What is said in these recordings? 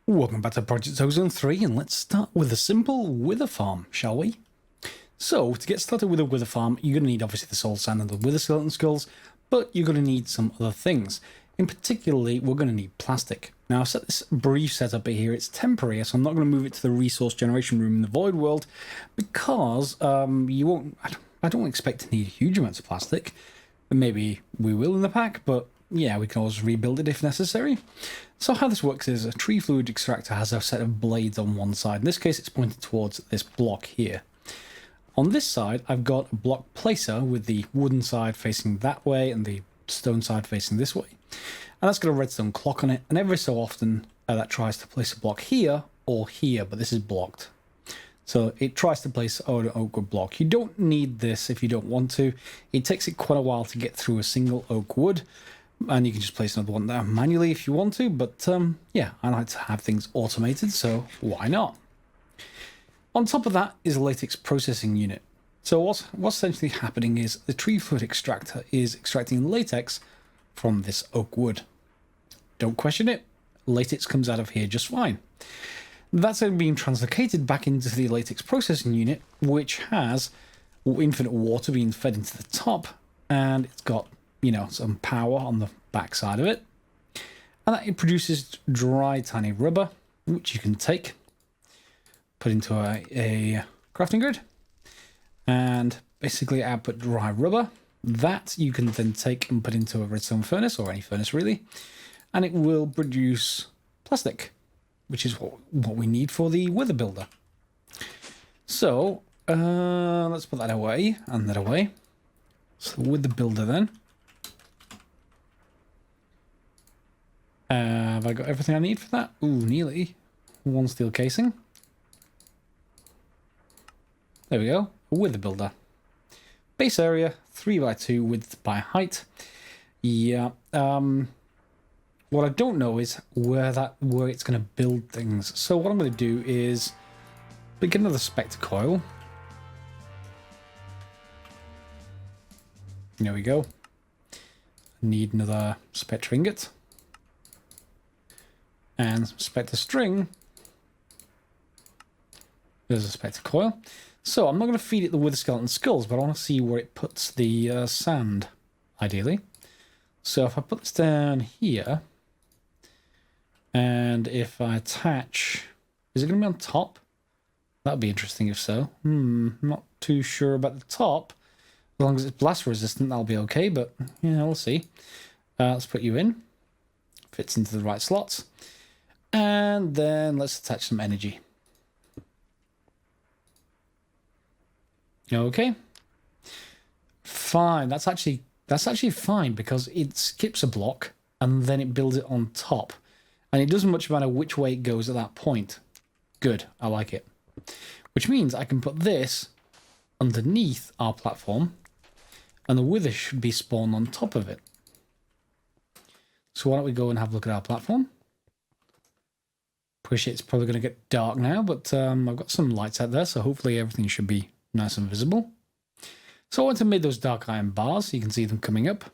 Welcome back to Project Ozone 3, and let's start with a simple wither farm, shall we? So, to get started with a wither farm, you're going to need obviously the soul sand and the wither skeleton skulls, but you're going to need some other things. In particularly, we're going to need plastic. Now, I've set this brief setup here, it's temporary, so I'm not going to move it to the resource generation room in the void world, because you won't. I don't expect to need huge amounts of plastic. Maybe we will in the pack, but yeah, we can always rebuild it if necessary. So how this works is a tree fluid extractor has a set of blades on one side. In this case, it's pointed towards this block here. On this side, I've got a block placer with the wooden side facing that way and the stone side facing this way. And that's got a redstone clock on it. And every so often, that tries to place a block here or here, but this is blocked. So it tries to place an oak wood block. You don't need this if you don't want to. It takes it quite a while to get through a single oak wood. And you can just place another one there manually if you want to, but yeah, I like to have things automated, so why not? On top of that is a latex processing unit. So what's essentially happening is the tree fluid extractor is extracting latex from this oak wood. Don't question it, latex comes out of here just fine. That's then being translocated back into the latex processing unit, which has infinite water being fed into the top, and it's got, you know, some power on the back side of it. And that it produces dry tiny rubber, which you can take, put into a crafting grid, and basically output dry rubber. That you can then take and put into a redstone furnace, or any furnace really, and it will produce plastic, which is what we need for the wither builder. So, let's put that away, and that away. So with the builder then, have I got everything I need for that? Ooh, nearly. One steel casing. There we go. A wither builder. Base area 3x2 width by height. Yeah. What I don't know is where it's going to build things. So what I'm going to do is get another spectre coil. There we go. Need another spectre ingot. And spectre string. There's a spectre coil. So I'm not going to feed it the wither skeleton skulls, but I want to see where it puts the sand, ideally. So if I put this down here, and if I attach, is it going to be on top? That'd be interesting if so. Not too sure about the top. As long as it's blast resistant, that'll be okay, but yeah, we'll see. Let's put you in. Fits into the right slots. And then let's attach some energy. Okay. Fine. That's actually fine because it skips a block and then it builds it on top. And it doesn't much matter which way it goes at that point. Good. I like it. Which means I can put this underneath our platform and the wither should be spawned on top of it. So why don't we go and have a look at our platform? Appreciate it's probably going to get dark now, but I've got some lights out there, so hopefully everything should be nice and visible. So I want to make those dark iron bars so you can see them coming up.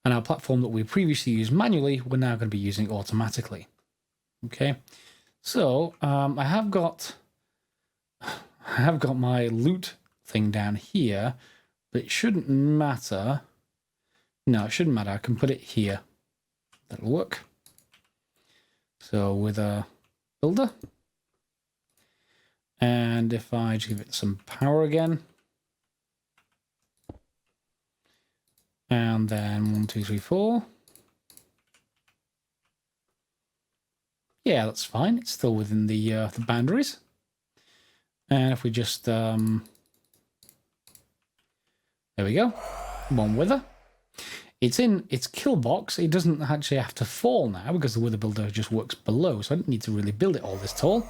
And our platform that we previously used manually, we're now going to be using automatically. Okay, so I have got my loot thing down here, but it shouldn't matter. No, it shouldn't matter. I can put it here. That'll work. So with a builder, and if I just give it some power again, and then 1, 2, 3, 4. Yeah, that's fine. It's still within the boundaries. And if we just there we go, one wither. It's in its kill box. It doesn't actually have to fall now because the wither builder just works below. So I don't need to really build it all this tall.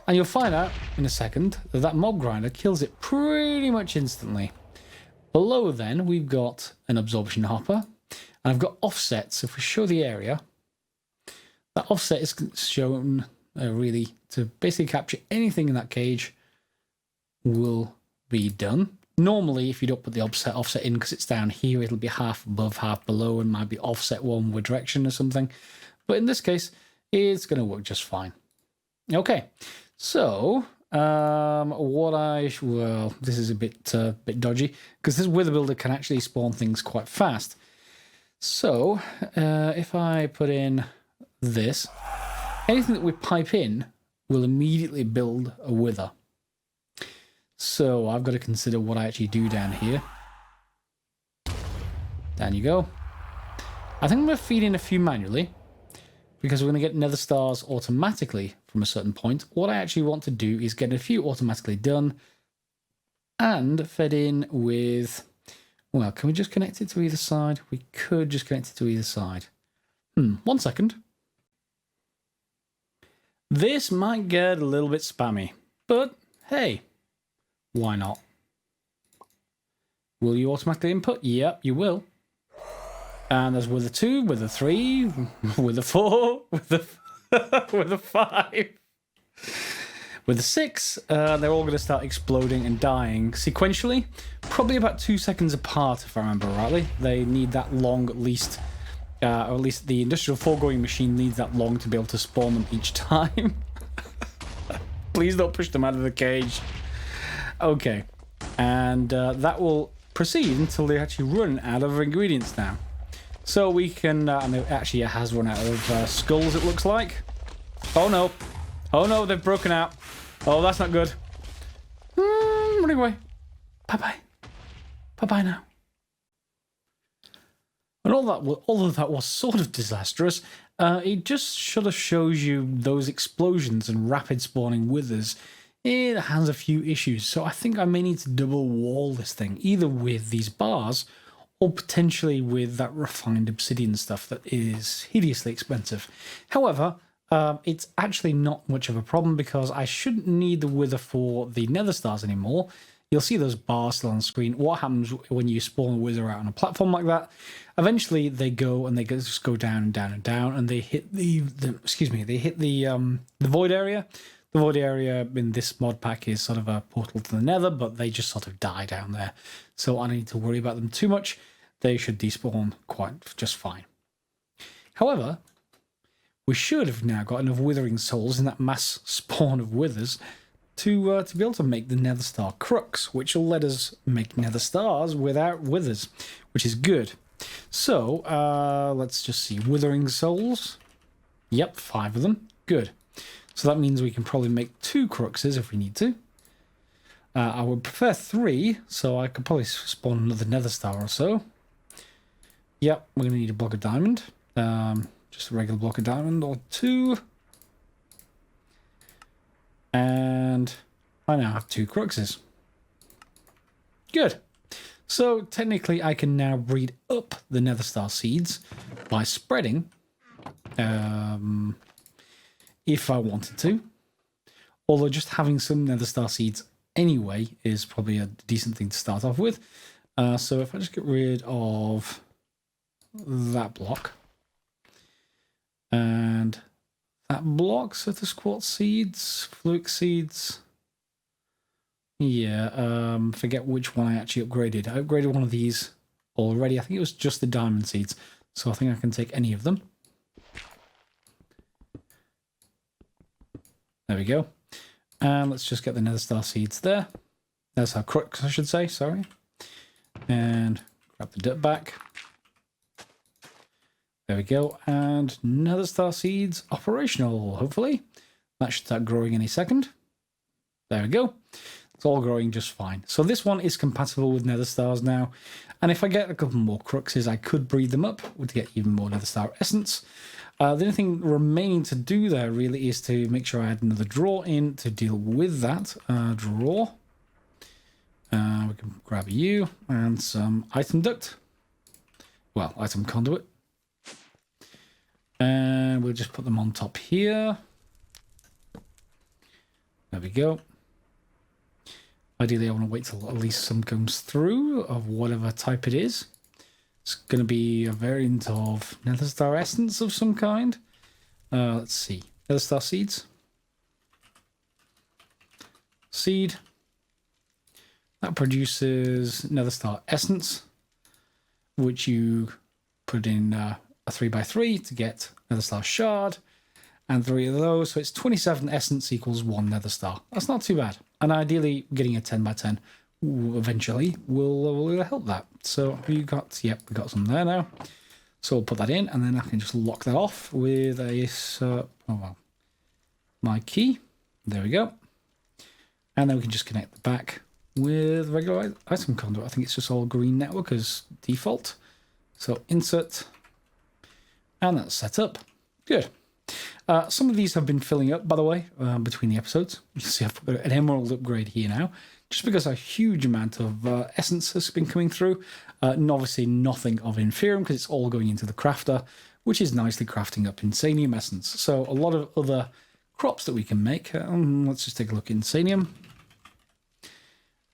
And you'll find out in a second that that mob grinder kills it pretty much instantly. Below then, we've got an absorption hopper. And I've got offsets. If we show the area, that offset is shown really to basically capture anything in that cage will be done. Normally, if you don't put the offset in because it's down here, it'll be half above, half below, and might be offset one way direction or something. But in this case, it's going to work just fine. Okay, so well, this is a bit dodgy because this wither builder can actually spawn things quite fast. So if I put in this, anything that we pipe in will immediately build a wither. So I've got to consider what I actually do down here. Down you go. I think I'm going to feed in a few manually, because we're going to get nether stars automatically from a certain point. What I actually want to do is get a few automatically done and fed in with... Well, can we just connect it to either side? We could just connect it to either side. 1 second. This might get a little bit spammy, but hey, why not? Will you automatically input? Yep, you will. And there's with a 2, with a 3, with a 4, with a with a 5, with a 6. They're all going to start exploding and dying sequentially, probably about 2 seconds apart, if I remember rightly. They need that long, at least, or at least the industrial foregoing machine needs that long to be able to spawn them each time. Please don't push them out of the cage. Okay, and that will proceed until they actually run out of ingredients now. So we can, actually it has run out of skulls, it looks like. Oh no. Oh no, they've broken out. Oh, that's not good. Running away. Bye-bye. Bye-bye now. And although that was sort of disastrous, it just sort of shows you those explosions and rapid spawning withers. It has a few issues, so I think I may need to double wall this thing, either with these bars or potentially with that refined obsidian stuff that is hideously expensive. However, it's actually not much of a problem because I shouldn't need the wither for the nether stars anymore. You'll see those bars still on screen. What happens when you spawn a wither out on a platform like that? Eventually they go and they just go down and down and down, and they hit the void area. The void area in this mod pack is sort of a portal to the nether, but they just sort of die down there. So I don't need to worry about them too much. They should despawn quite just fine. However, we should have now got enough withering souls in that mass spawn of withers to be able to make the nether star crux, which will let us make nether stars without withers, which is good. So let's just see, withering souls. Yep, 5 of them. Good. So that means we can probably make 2 cruxes if we need to. I would prefer 3, so I could probably spawn another nether star or so. Yep, we're going to need a block of diamond. Just a regular block of diamond or 2. And I now have 2 cruxes. Good. So technically I can now breed up the nether star seeds by spreading, if I wanted to. Although just having some nether star seeds anyway is probably a decent thing to start off with. So if I just get rid of that block and that block, so the quartz seeds, fluic seeds, yeah, forget which one I actually upgraded. I upgraded one of these already. I think it was just the diamond seeds, so I think I can take any of them. There we go. And let's just get the nether star seeds there. That's our crux, I should say, sorry. And grab the dirt back. There we go. And nether star seeds operational, hopefully. That should start growing any second. There we go. It's all growing just fine. So this one is compatible with nether stars now. And if I get a couple more cruxes, I could breed them up to get even more nether star essence. The only thing remaining to do there really is to make sure I add another drawer in to deal with that drawer. We can grab a U and some item duct. Well, item conduit. And we'll just put them on top here. There we go. Ideally, I want to wait till at least some comes through of whatever type it is. It's going to be a variant of nether star essence of some kind. Let's see. Nether star seeds. Seed. That produces nether star essence, which you put in a 3x3 to get nether star shard. and 3 of those. So it's 27 essence equals 1 nether star. That's not too bad. And ideally, getting a 10 by 10 eventually will help that. So we got, yep, we got some there now. So we'll put that in, and then I can just lock that off with a, my key. There we go. And then we can just connect the back with regular item conduit. I think it's just all green network as default. So insert, and that's set up. Good. Some of these have been filling up, by the way, between the episodes. You can see I've got an emerald upgrade here now, just because a huge amount of essence has been coming through. And obviously nothing of inferium, because it's all going into the crafter, which is nicely crafting up insanium essence. So a lot of other crops that we can make. Let's just take a look at insanium.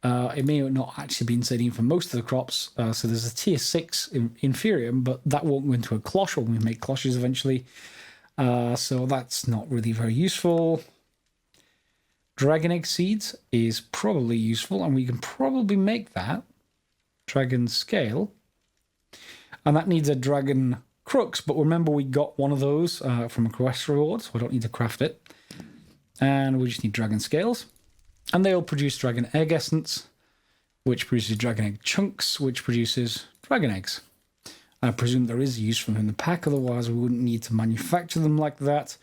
It may not actually be insanium for most of the crops. So there's a tier 6 inferium, but that won't go into a cloche when we make cloches eventually. So that's not really very useful. Dragon egg seeds is probably useful, and we can probably make that. Dragon scale. And that needs a dragon crux, but remember we got one of those from a quest reward, so I don't need to craft it. And we just need dragon scales. And they'll produce dragon egg essence, which produces dragon egg chunks, which produces dragon eggs. I presume there is use for them in the pack, otherwise we wouldn't need to manufacture them like that.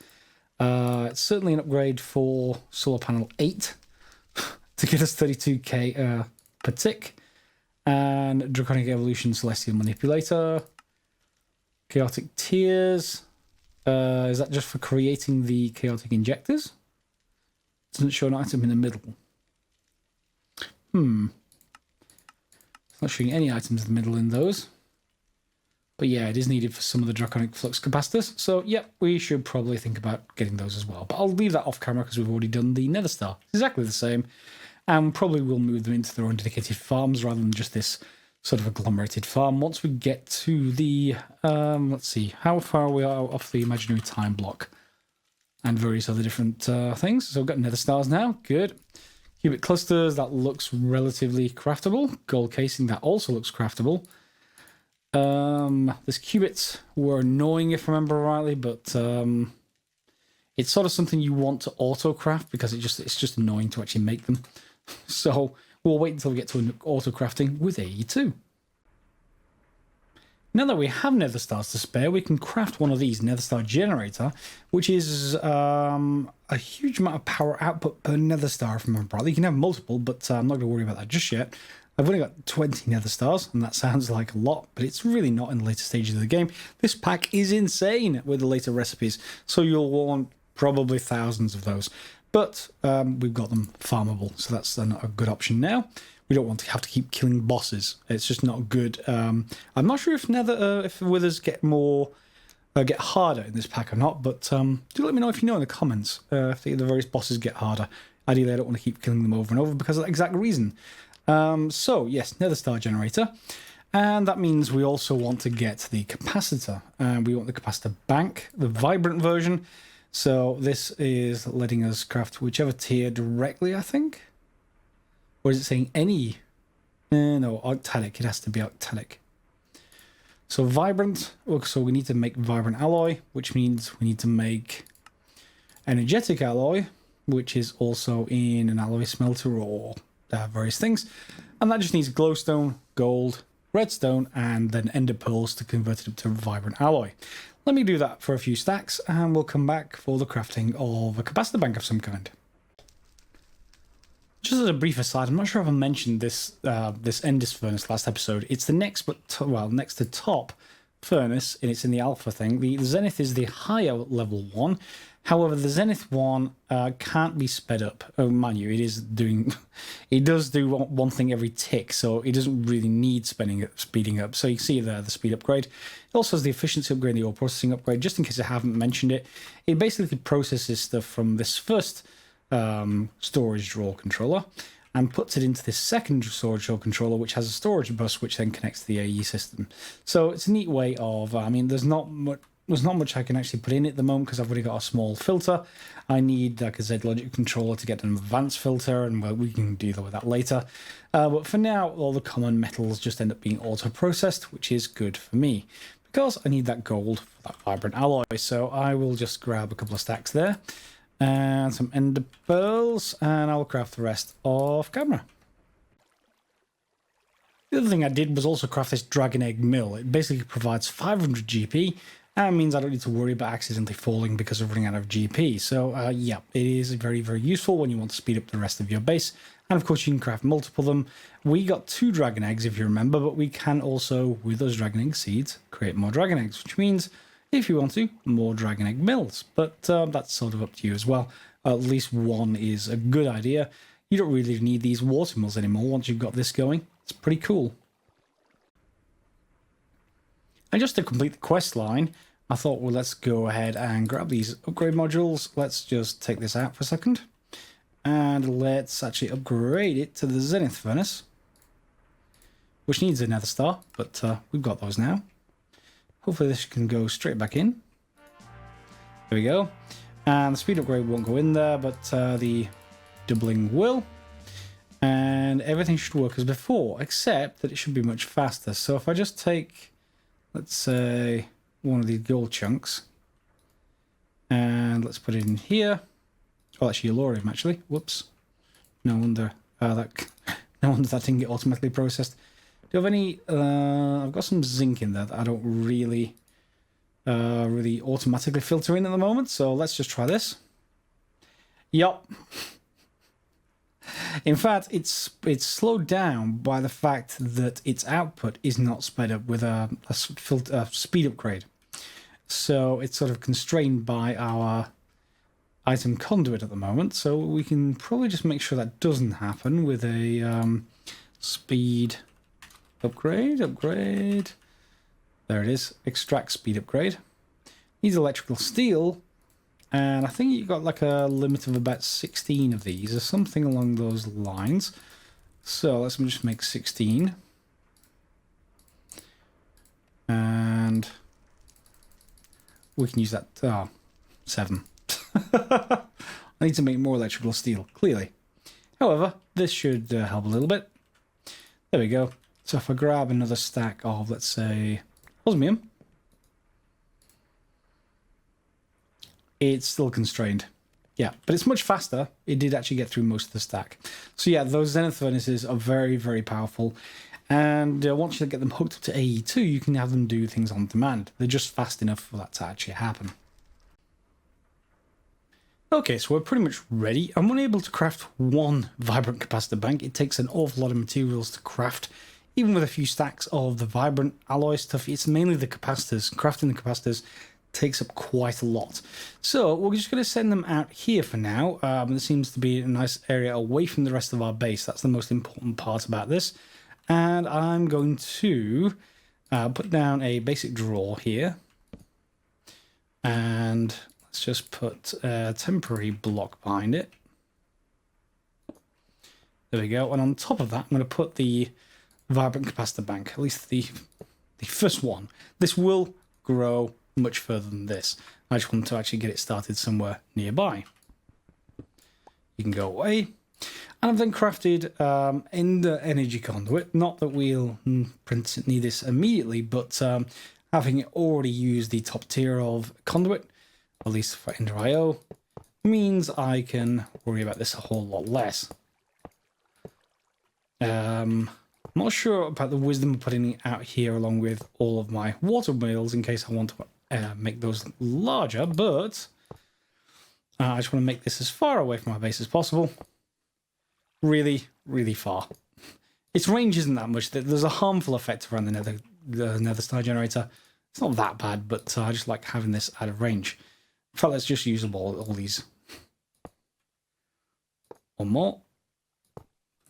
It's certainly an upgrade for solar panel 8 to get us 32k per tick. And Draconic Evolution Celestial Manipulator. Chaotic Tears. Is that just for creating the chaotic injectors? Doesn't show an item in the middle. It's not showing any items in the middle in those. But yeah, it is needed for some of the Draconic Flux capacitors. So yeah, we should probably think about getting those as well. But I'll leave that off camera because we've already done the Nether Star. It's exactly the same. And probably we'll move them into their own dedicated farms rather than just this sort of agglomerated farm. Once we get to the, let's see, how far we are off the imaginary time block and various other different things. So we've got Nether Stars now, good. Cubic clusters, that looks relatively craftable. Gold casing, that also looks craftable. These qubits were annoying if I remember rightly, but it's sort of something you want to auto-craft because it's just annoying to actually make them. So we'll wait until we get to auto-crafting with AE2. Now that we have Nether Stars to spare, we can craft one of these, Nether Star Generator, which is a huge amount of power output per Nether Star, if I remember rightly. You can have multiple, but I'm not going to worry about that just yet. I've only got 20 Nether Stars, and that sounds like a lot, but it's really not in the later stages of the game. This pack is insane with the later recipes, so you'll want probably thousands of those. But we've got them farmable, so that's not a good option now. We don't want to have to keep killing bosses. It's just not good. I'm not sure if if withers get harder in this pack or not, but do let me know if you know in the comments if the various bosses get harder. Ideally, I don't want to keep killing them over and over because of that exact reason. So yes, Nether Star Generator, and that means we also want to get the capacitor, and we want the capacitor bank, the vibrant version. So this is letting us craft whichever tier directly, I think. Or is it saying any? No, Arctanic. It has to be Arctanic. So vibrant. So we need to make vibrant alloy, which means we need to make energetic alloy, which is also in an alloy smelter or various things. And that just needs glowstone, gold, redstone, and then ender pearls to convert it up to vibrant alloy. Let me do that for a few stacks, and we'll come back for the crafting of a capacitor bank of some kind. Just as a brief aside, I'm not sure if I mentioned this this Endless furnace last episode. It's the next to top furnace, and it's in the alpha thing. The Zenith is the higher level one. However, the Zenith one can't be sped up. Oh, mind you, it does do one thing every tick, so it doesn't really need speeding up. So you can see there the speed upgrade. It also has the efficiency upgrade, the ore processing upgrade. Just in case I haven't mentioned it, it basically processes stuff from this first storage drawer controller and puts it into this second storage drawer controller, which has a storage bus, which then connects to the AE system. So it's a neat way of, I mean, there's not much I can actually put in at the moment because I've already got a small filter. I need like a Z-Logic controller to get an advanced filter, and we can deal with that later. But for now, all the common metals just end up being auto-processed, which is good for me. course, I need that gold for that vibrant alloy, so I will just grab a couple of stacks there and some ender pearls, and I'll craft the rest off camera. The other thing I did was also craft this dragon egg mill. It basically provides 500 GP and means I don't need to worry about accidentally falling because of running out of GP. So yeah, it is very, very useful when you want to speed up the rest of your base. And of course you can craft multiple of them. We got 2 dragon eggs if you remember, but we can also, with those dragon egg seeds, create more dragon eggs, which means if you want to, more dragon egg mills. But that's sort of up to you as well. At least one is a good idea. You don't really need these water mills anymore once you've got this going. It's pretty cool. And just to complete the quest line, I thought, well, let's go ahead and grab these upgrade modules. Let's just take this out for a second. And let's actually upgrade it to the Zenith Furnace, which needs a Nether Star, but we've got those now. Hopefully this can go straight back in. There we go. And the speed upgrade won't go in there, but the doubling will. And everything should work as before, except that it should be much faster. So if I just take, let's say, one of these gold chunks, and let's put it in here. Oh, actually, Elorium, actually. Whoops. No wonder no wonder that didn't get automatically processed. Do you have any? I've got some zinc in there that I don't really automatically filter in at the moment. So let's just try this. Yup. In fact, it's slowed down by the fact that its output is not sped up with a speed upgrade. So it's sort of constrained by our item conduit at the moment. So we can probably just make sure that doesn't happen with a speed upgrade. There it is. Extract speed upgrade. Needs electrical steel. And I think you've got like a limit of about 16 of these or something along those lines. So let's just make 16. And we can use that. 7. I need to make more electrical steel, clearly. However, this should help a little bit. There we go. So if I grab another stack of, let's say, osmium, it's still constrained. Yeah, but it's much faster. It did actually get through most of the stack. So yeah, those Zenith furnaces are very, very powerful. And once you get them hooked up to AE2, you can have them do things on demand. They're just fast enough for that to actually happen. Okay, so we're pretty much ready. I'm only able to craft 1 vibrant capacitor bank. It takes an awful lot of materials to craft. Even with a few stacks of the vibrant alloy stuff, it's mainly the capacitors. Crafting the capacitors takes up quite a lot. So we're just going to send them out here for now. There seems to be a nice area away from the rest of our base. That's the most important part about this. And I'm going to put down a basic drawer here. And let's just put a temporary block behind it. There we go. And on top of that, I'm going to put the vibrant capacitor bank, at least the first one. This will grow much further than this. I just want to actually get it started somewhere nearby. You can go away. And I've then crafted Ender energy conduit. Not that we'll need this immediately, but having already used the top tier of conduit, at least for Ender IO, means I can worry about this a whole lot less. I'm not sure about the wisdom of putting it out here along with all of my water mills in case I want to make those larger, but I just want to make this as far away from my base as possible. Really, really far. Its range isn't that much. There's a harmful effect around the Nether Star generator. It's not that bad, but I just like having this out of range. In fact, let's just use all these. One more.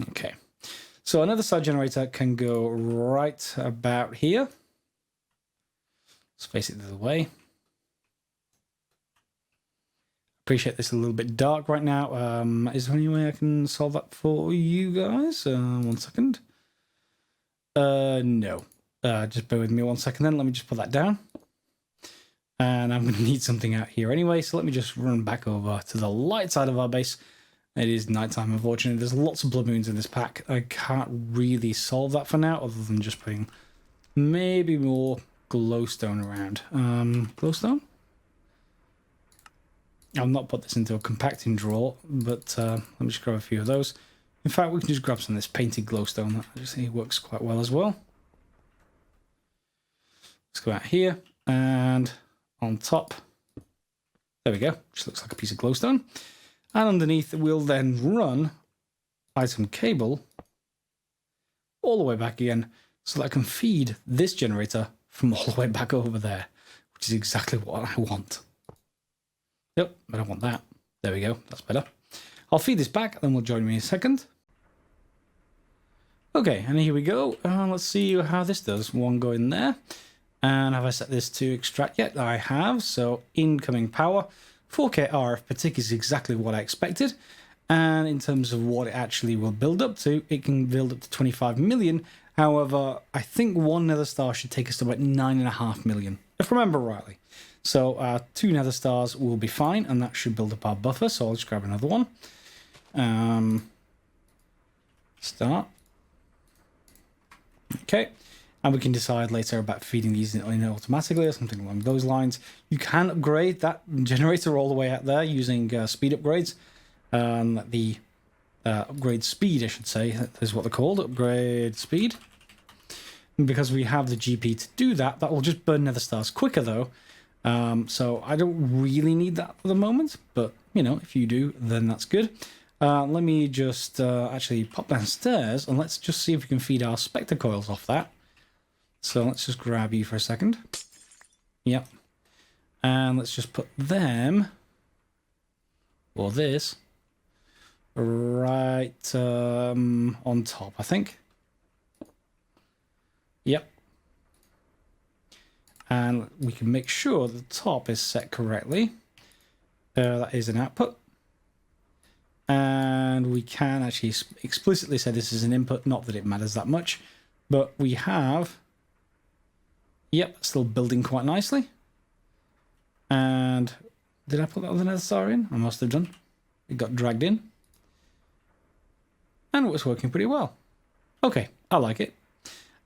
Okay. So another star generator can go right about here. Let's face it the other way. Appreciate this a little bit dark right now. Is there any way I can solve that for you guys? 1 second. No. Just bear with me 1 second then. Let me just put that down. And I'm going to need something out here anyway. So let me just run back over to the light side of our base. It is nighttime, unfortunately. There's lots of blood moons in this pack. I can't really solve that for now, other than just putting maybe more glowstone around? Glowstone? I'll not put this into a compacting drawer, but let me just grab a few of those. In fact, we can just grab some of this painted glowstone. That actually works quite well as well. Let's go out here, and on top, there we go. Just looks like a piece of glowstone. And underneath, we'll then run item cable all the way back again, so that I can feed this generator from all the way back over there, which is exactly what I want. Yep, but I want that. There we go, that's better. I'll feed this back, then we'll join me in a second. Okay, and here we go. Let's see how this does. One go in there. And have I set this to extract yet? I have. So incoming power, 4K RF per tick is exactly what I expected. And in terms of what it actually will build up to, it can build up to 25 million. However, I think one nether star should take us to about 9.5 million, if I remember rightly. So 2 nether stars will be fine, and that should build up our buffer. So I'll just grab another one. Start. Okay. And we can decide later about feeding these in automatically or something along those lines. You can upgrade that generator all the way out there using speed upgrades. The upgrade speed, I should say, is what they're called, upgrade speed. And because we have the GP to do that, that will just burn nether stars quicker though. So I don't really need that at the moment, but you know, if you do, then that's good. Let me just actually pop downstairs and let's just see if we can feed our spectre coils off that. So let's just grab you for a second. Yep. And let's just put them, or this, right on top, I think. Yep. And we can make sure the top is set correctly. That is an output. And we can actually explicitly say this is an input, not that it matters that much. But we have... Yep, still building quite nicely. And did I put that other nether star in? I must have done. It got dragged in. And it was working pretty well. Okay, I like it.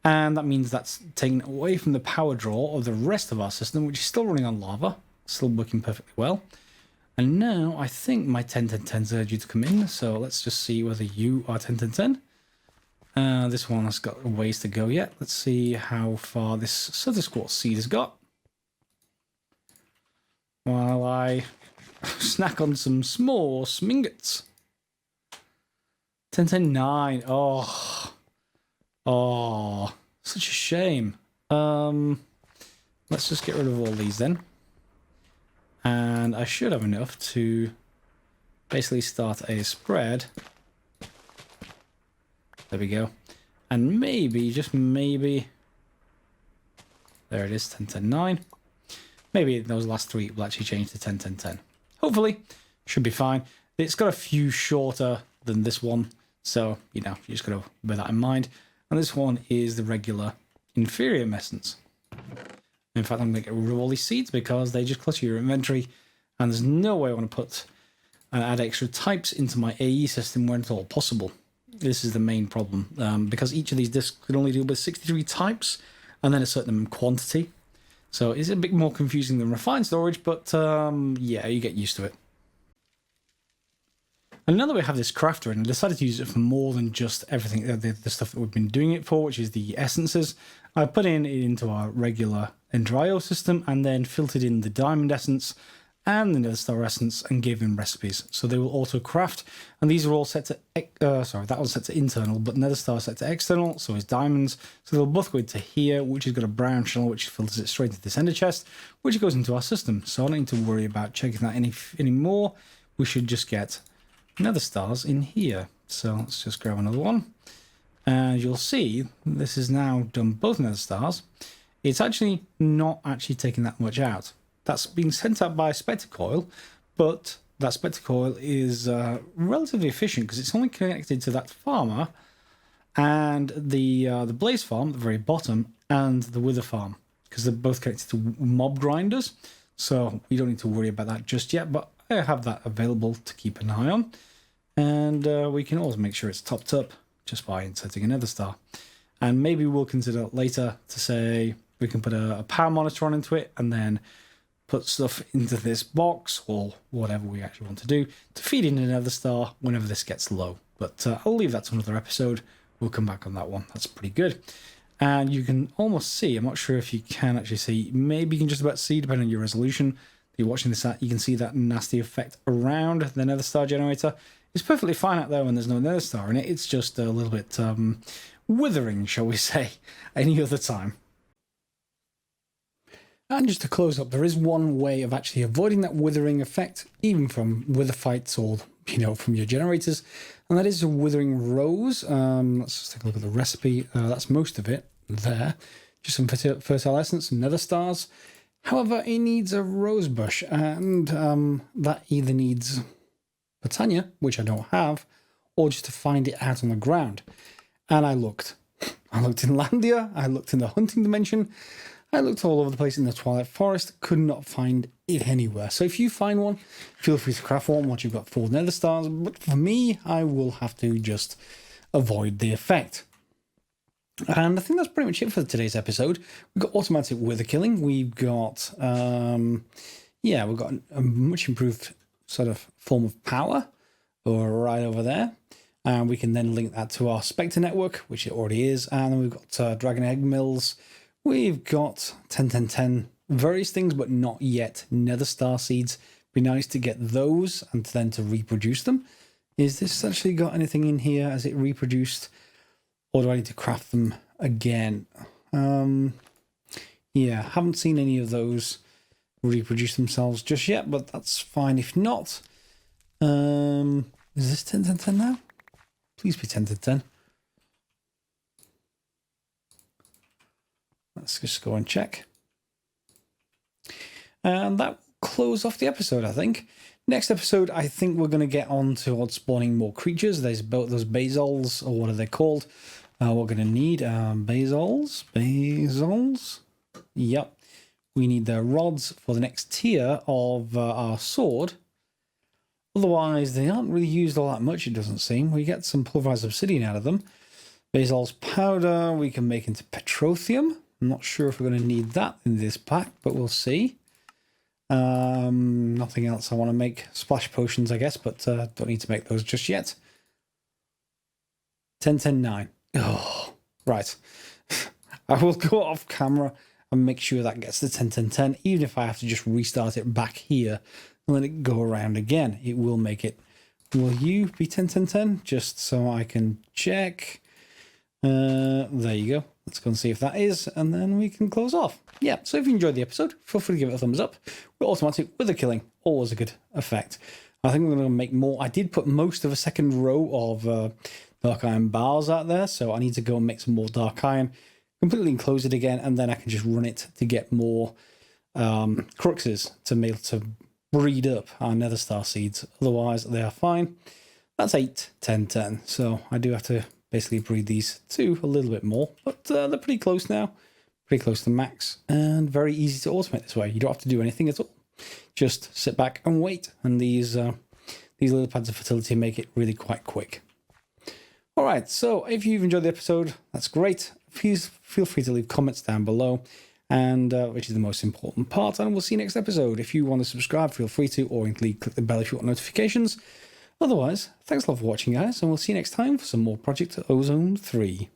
And that means that's taken away from the power draw of the rest of our system, which is still running on lava. Still working perfectly well. And now I think my 10-10-10s urge you to come in. So let's just see whether you are 10-10-10. This one has got a ways to go yet. Let's see how far this Southern Quartz seed has got. While I snack on some small smingots. 10-10-9. Oh, such a shame. Let's just get rid of all these then. And I should have enough to basically start a spread. There we go. And maybe, just maybe, there it is, 10-10-9. Maybe those last 3 will actually change to 10-10-10. Hopefully, should be fine. It's got a few shorter than this one, so, you know, you just got to bear that in mind. And this one is the regular inferior essence. In fact, I'm going to get rid of all these seeds because they just clutter your inventory, and there's no way I want to put and add extra types into my AE system when at all possible. This is the main problem, because each of these discs can only deal with 63 types and then a certain quantity. So it's a bit more confusing than refined storage, but yeah, you get used to it. And now that we have this crafter, and I decided to use it for more than just everything, the stuff that we've been doing it for, which is the essences, I put it into our regular Endryo system and then filtered in the diamond essence and the nether star essence and gave them recipes. So they will auto craft, and these are all set to, that one's set to internal, but nether star set to external, so is diamonds. So they'll both go into here, which has got a brown channel, which filters it straight into this ender chest, which goes into our system. So I don't need to worry about checking that anymore. We should just get nether stars in here. So let's just grab another one. And you'll see this is now done both nether stars. It's actually not actually taking that much out. That's being sent out by a spectre coil, but that spectre coil is relatively efficient because it's only connected to that farmer and the blaze farm at the very bottom and the wither farm, because they're both connected to mob grinders. So we don't need to worry about that just yet, but I have that available to keep an eye on. And we can also make sure it's topped up just by inserting another star. And maybe we'll consider later to say, We can put a power monitor on into it and then put stuff into this box or whatever we actually want to do to feed in another star whenever this gets low. But I'll leave that to another episode. We'll come back on that one. That's pretty good. And you can almost see, I'm not sure if you can actually see, maybe you can just about see, depending on your resolution that you're watching this at, you can see that nasty effect around the nether star generator. It's perfectly fine out there when there's no nether star in it. It's just a little bit withering, shall we say, any other time. And just to close up, there is one way of actually avoiding that withering effect, even from wither fights or, from your generators, and that is withering rose. Let's just take a look at the recipe. That's most of it there. Just some fertile essence, some nether stars. However, it needs a rose bush, and that either needs Botania, which I don't have, or just to find it out on the ground. And I looked. I looked in Landia, I looked in the hunting dimension, I looked all over the place in the Twilight Forest, could not find it anywhere. So if you find one, feel free to craft one once you've got 4 nether stars. But for me, I will have to just avoid the effect. And I think that's pretty much it for today's episode. We've got automatic wither killing. We've got, we've got a much improved sort of form of power right over there. And we can then link that to our Spectre network, which it already is. And then we've got Dragon Egg Mills. We've got 10, 10, 10, various things, but not yet nether star seeds. Be nice to get those and then to reproduce them. Is this actually got anything in here? Has it reproduced? Or do I need to craft them again? Yeah, haven't seen any of those reproduce themselves just yet, but that's fine if not. Is this 10, 10, 10 now? Please be 10 to 10. Let's just go and check. And that will close off the episode, I think. Next episode, I think we're going to get on towards spawning more creatures. There's both those basols, or what are they called? We're going to need basols. Yep. We need the rods for the next tier of our sword. Otherwise, they aren't really used all that much, it doesn't seem. We get some pulverized obsidian out of them. Basol's powder we can make into petroleum. I'm not sure if we're going to need that in this pack, but we'll see. Nothing else I want to make. Splash potions, I guess, but don't need to make those just yet. 10, 10, 9. Oh, right. I will go off camera and make sure that gets to 10, 10, 10, even if I have to just restart it back here and let it go around again. It will make it. Will you be 10, 10, 10? Just so I can check. There you go. Let's go and see if that is, and then we can close off. Yeah, so if you enjoyed the episode, feel free to give it a thumbs up. We're automatic wither killing, always a good effect. I think we're going to make more. I did put most of a second row of dark iron bars out there, so I need to go and make some more dark iron, completely enclose it again, and then I can just run it to get more cruxes to be able to breed up our nether star seeds. Otherwise, they are fine. That's 8, 10, 10. So I do have to basically breed these two a little bit more, but they're pretty close now, pretty close to max, and very easy to automate this way. You don't have to do anything at all. Just sit back and wait, and these little pads of fertility make it really quite quick. All right, so if you've enjoyed the episode, that's great. Please feel free to leave comments down below, and which is the most important part, and we'll see you next episode. If you want to subscribe, feel free to, or click the bell if you want notifications. Otherwise, thanks a lot for watching, guys, and we'll see you next time for some more Project Ozone 3.